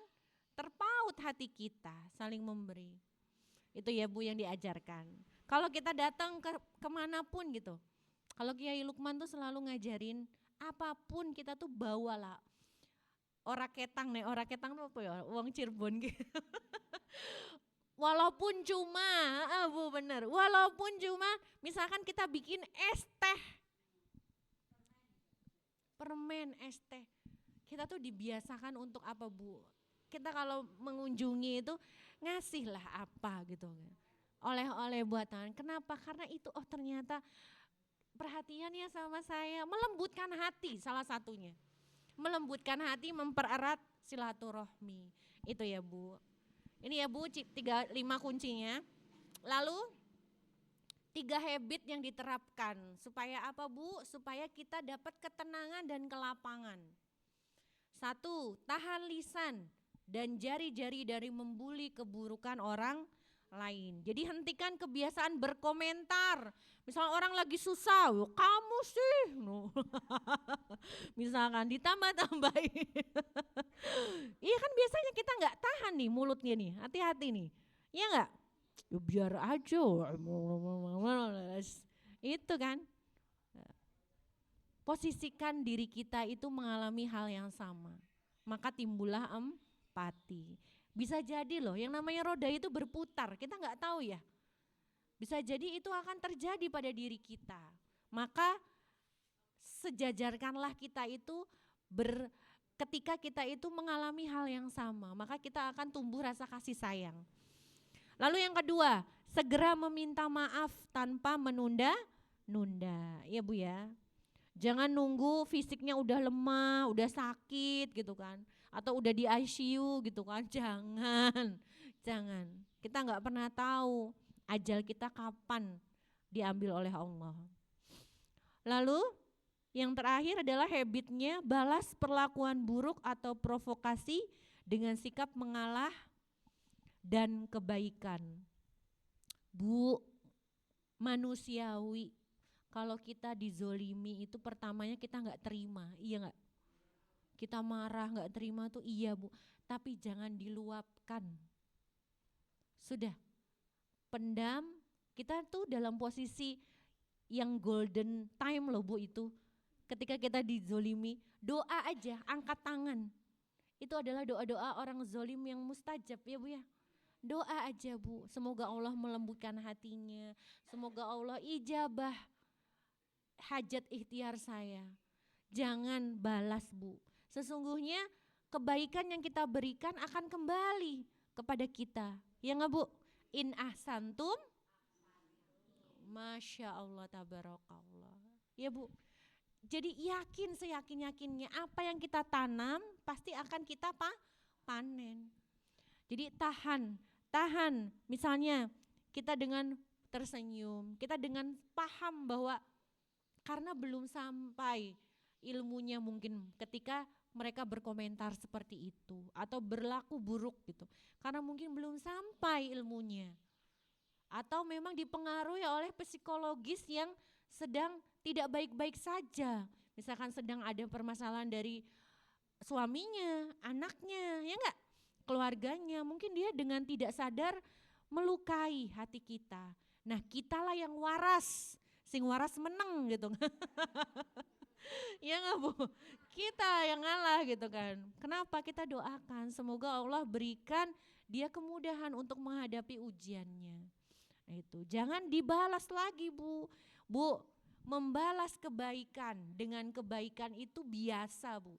terpaut hati kita, saling memberi. Itu ya Bu yang diajarkan. Kalau kita datang kemanapun gitu, kalau Kiai Lukman tuh selalu ngajarin, apapun kita tuh bawalah. Ora ketang tuh apa ya? Uang Cirebon gitu. Walaupun cuma, Bu bener, walaupun cuma misalkan kita bikin es teh, permen es teh, kita tuh dibiasakan untuk apa Bu? Kita kalau mengunjungi itu ngasihlah apa gitu, oleh-oleh buatan. Kenapa? Karena itu ternyata perhatiannya sama saya, melembutkan hati salah satunya. Melembutkan hati, mempererat silaturahmi. Itu ya Bu. Ini ya Bu, 5 kuncinya. Lalu 3 habit yang diterapkan. Supaya apa Bu? Supaya kita dapat ketenangan dan kelapangan. 1, tahan lisan dan jari-jari dari membuli keburukan orang lain. Jadi hentikan kebiasaan berkomentar. Misalnya orang lagi susah, kamu sih. Misalkan ditambah-tambahin. Iya kan biasanya kita gak tahan nih mulutnya nih, hati-hati nih. Iya gak? Ya biar aja. Itu kan. Posisikan diri kita itu mengalami hal yang sama. Maka timbullah empati. Bisa jadi loh yang namanya roda itu berputar, kita gak tahu ya. Bisa jadi itu akan terjadi pada diri kita. Maka sejajarkanlah kita itu ketika kita itu mengalami hal yang sama, maka kita akan tumbuh rasa kasih sayang. Lalu yang kedua, segera meminta maaf tanpa menunda-nunda. Ya Bu ya. Jangan nunggu fisiknya udah lemah, udah sakit gitu kan. Atau udah di ICU gitu kan, jangan. Kita gak pernah tahu ajal kita kapan diambil oleh Allah. Lalu yang terakhir adalah habitnya balas perlakuan buruk atau provokasi dengan sikap mengalah dan kebaikan. Bu, manusiawi, kalau kita dizolimi itu pertamanya kita gak terima, iya gak? Kita marah gak terima tuh iya Bu, tapi jangan diluapkan. Sudah, pendam, kita tuh dalam posisi yang golden time loh Bu itu. ketika kita dizolimi, doa aja, angkat tangan. Itu adalah doa-doa orang zolim yang mustajab ya Bu ya. Doa aja Bu, semoga Allah melembutkan hatinya, semoga Allah ijabah hajat ikhtiar saya. Jangan balas Bu, sesungguhnya kebaikan yang kita berikan akan kembali kepada kita. Ya nggak Bu? In ahsantum, Masya Allah tabarakallah. Ya Bu, jadi yakin seyakin-yakinnya apa yang kita tanam pasti akan kita panen. Jadi tahan. Misalnya kita dengan tersenyum, kita dengan paham bahwa karena belum sampai ilmunya mungkin ketika mereka berkomentar seperti itu atau berlaku buruk gitu. Karena mungkin belum sampai ilmunya. Atau memang dipengaruhi oleh psikologis yang sedang tidak baik-baik saja. Misalkan sedang ada permasalahan dari suaminya, anaknya, ya enggak? Keluarganya, mungkin dia dengan tidak sadar melukai hati kita. Nah, kitalah yang waras, sing waras menang gitu. Ya enggak Bu? Kita yang ngalah gitu kan. Kenapa? Kita doakan semoga Allah berikan dia kemudahan untuk menghadapi ujiannya. Itu jangan dibalas lagi Bu. Bu, membalas kebaikan dengan kebaikan itu biasa Bu.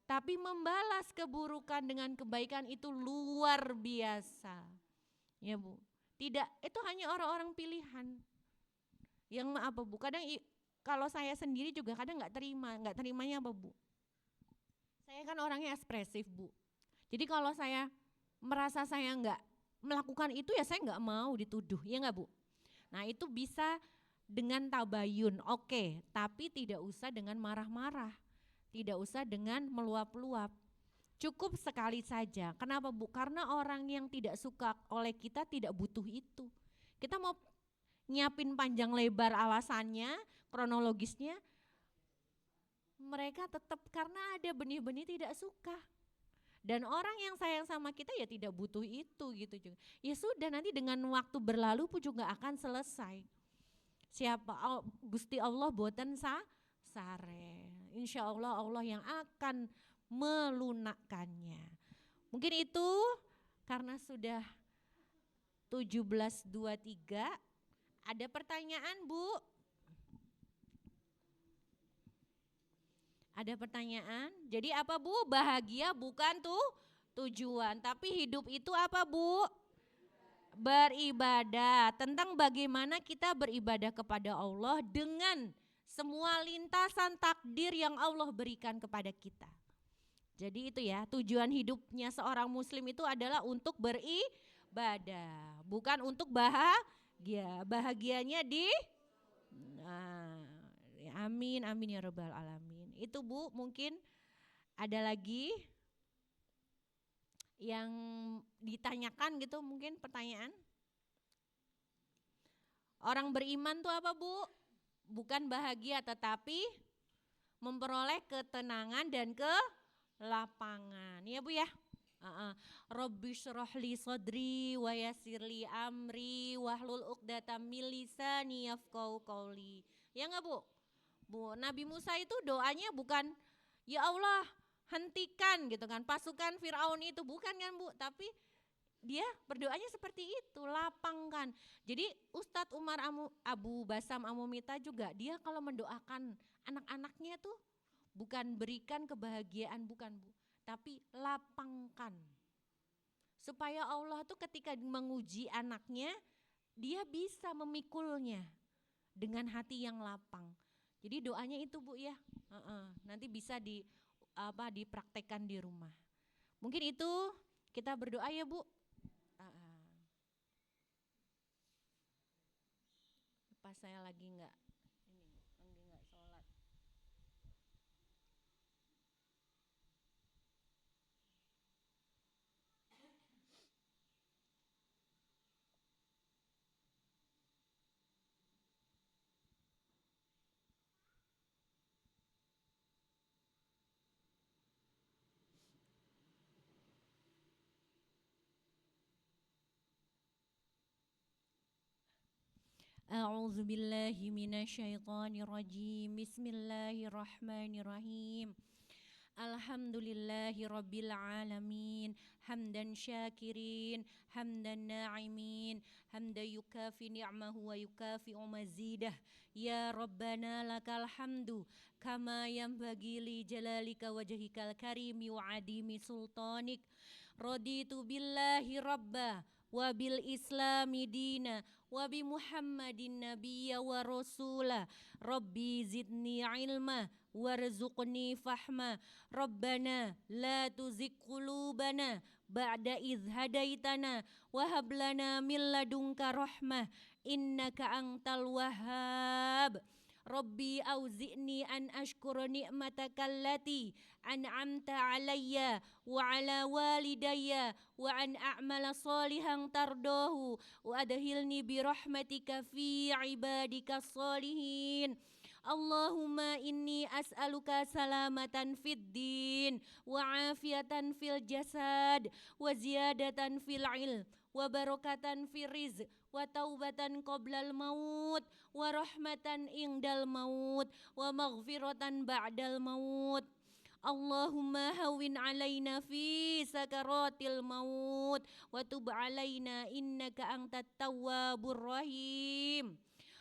Tapi membalas keburukan dengan kebaikan itu luar biasa. Ya Bu. Tidak, itu hanya orang-orang pilihan. Yang apa Bu? Kadang kalau saya sendiri juga kadang nggak terimanya apa Bu? Saya kan orangnya ekspresif Bu. Jadi kalau saya merasa saya nggak melakukan itu ya saya nggak mau dituduh, ya nggak Bu? Nah itu bisa dengan tabayun, oke, tapi tidak usah dengan marah-marah, tidak usah dengan meluap-luap. Cukup sekali saja. Kenapa Bu? Karena orang yang tidak suka oleh kita tidak butuh itu. Kita mau nyiapin panjang lebar alasannya, kronologisnya, mereka tetap karena ada benih-benih tidak suka. Dan orang yang sayang sama kita ya tidak butuh itu gitu juga. Ya sudah nanti dengan waktu berlalu pun juga akan selesai. Siapa Gusti Allah boten sare. Insya Allah Allah yang akan melunakkannya. Mungkin itu karena sudah 17.23. Ada pertanyaan Bu? Ada pertanyaan? Jadi apa Bu? Bahagia bukan tujuan, tapi hidup itu apa Bu? Beribadah. Tentang bagaimana kita beribadah kepada Allah dengan semua lintasan takdir yang Allah berikan kepada kita. Jadi itu ya, tujuan hidupnya seorang muslim itu adalah untuk beribadah, bukan untuk bahagia. Bahagianya di amin amin ya rabbal alamin. Itu Bu, mungkin ada lagi yang ditanyakan gitu, mungkin pertanyaan. Orang beriman tuh apa Bu? Bukan bahagia tetapi memperoleh ketenangan dan kelapangan. Ya Bu ya. Rabbi syrah li sadri wa yassir li amri wahlul 'uqdatam min lisani yafqahu qauli. Ya enggak Bu? Bu, Nabi Musa itu doanya bukan ya Allah hentikan gitu kan pasukan Firaun itu, bukan kan Bu, tapi dia berdoanya seperti itu, lapangkan. Jadi Ustadz Umar Abu Basam Amumita juga dia kalau mendoakan anak-anaknya tuh bukan berikan kebahagiaan, bukan Bu, tapi lapangkan. Supaya Allah tuh ketika menguji anaknya dia bisa memikulnya dengan hati yang lapang. Jadi doanya itu Bu ya, nanti bisa dipraktekkan di rumah. Mungkin itu kita berdoa ya Bu. Pas saya lagi nggak sholat. A'udzu billahi minasyaitonir rajim. Bismillahirrahmanirrahim. Alhamdulillahi rabbil alamin. Hamdan syakirin, hamdan na'imin, hamdan yukafi ni'mahu wa yukafi mazidah. Ya Rabbana lakal hamdu kama yanbaghi li jalalika wajhikal karimi wa adimi sultanik. Raditu billahi rabba wa bil islami dina wa bi muhammadin nabiyya wa rasula. Rabbi zidni ilma warzuqni fahma. Rabbana la tuzigh qulubana ba'da idh hadaitana wa hab lana min ladunka rahmah innaka antal wahhab. Rabbi auzi'ni an ashkura ni'mataka allati an'amta alayya wa ala walidayya wa an a'mala salihan tardahu wa adkhilni bi rahmatika fi ibadika salihin. Allahumma inni as'aluka salamatan fid din wa afiatan fil jasad wa ziyadatan fil ilm wa barakatan fil rizq wa taubatan qoblal maut wa rahmatan indal maut wa maghfiratan ba'dal maut. Allahumma hawin alaina fi sakaratil maut wa tub alaina innaka antat tawwabur rahim.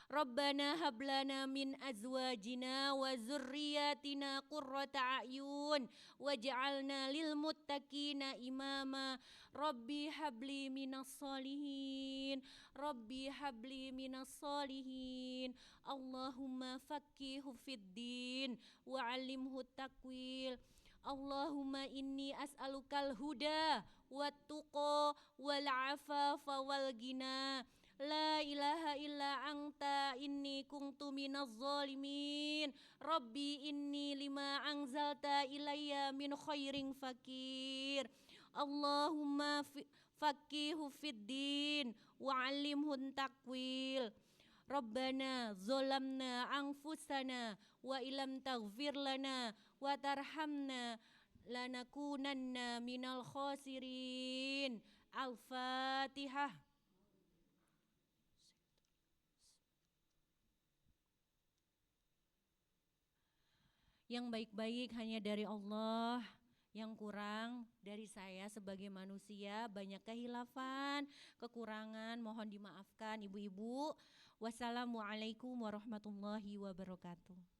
Rabbana hablana min azwajina wa zurriyatina qurrata a'yun waj'alna lil muttaqina imama. Rabbi habli minas solihin, Rabbi habli minas solihin. Allahumma faqihu fid din wa 'allimhu takwil. Allahumma inni as'alukal huda wat tuqa wal afafa wal ghina. La ilaha illa anta inni kuntu minaz zalimin. Rabbi inni lima anzalta ilayya min khairin fakir. Allahumma faqihu fid din wa 'allimhu takwil. Rabbana zolamna anfusana wa ilam taghfir lana wa tarhamna lanakunanna minal khasirin. Al-Fatihah. Yang baik-baik hanya dari Allah, yang kurang dari saya sebagai manusia. Banyak kehilafan, kekurangan, mohon dimaafkan ibu-ibu. Wassalamualaikum warahmatullahi wabarakatuh.